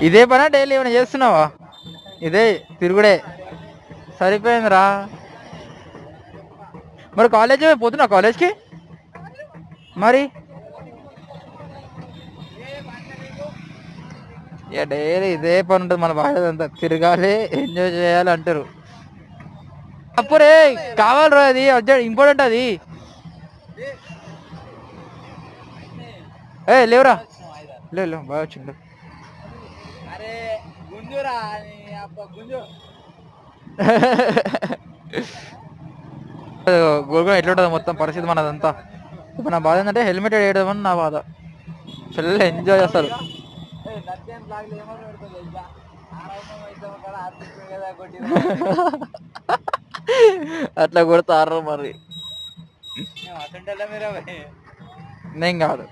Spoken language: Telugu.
ఇదే పనా డైలీ ఏమైనా చేస్తున్నావా? ఇదే తిరుగుడే సరిపోయిందిరా. మరి కాలేజ్ పోతున్నావు కాలేజ్కి? మరి ఇక డైలీ ఇదే పని ఉంటుంది మన బాధ్యత, తిరగాలి ఎంజాయ్ చేయాలి అంటారు. అప్పుడే కావాలి అది ఇంపార్టెంట్ అది. ఏ లేవురా, లేవు బాగా వచ్చిండు. గోల్గొండ ఎట్లుంటుంది మొత్తం పరిస్థితి మనదంతా. ఇప్పుడు నా బాధ ఏంటంటే హెల్మెట్ వేయడం నా బాధ. ఫుల్ ఎంజాయ్ చేస్తారు. అట్లా కొడతారు మరి. నేను కాదు.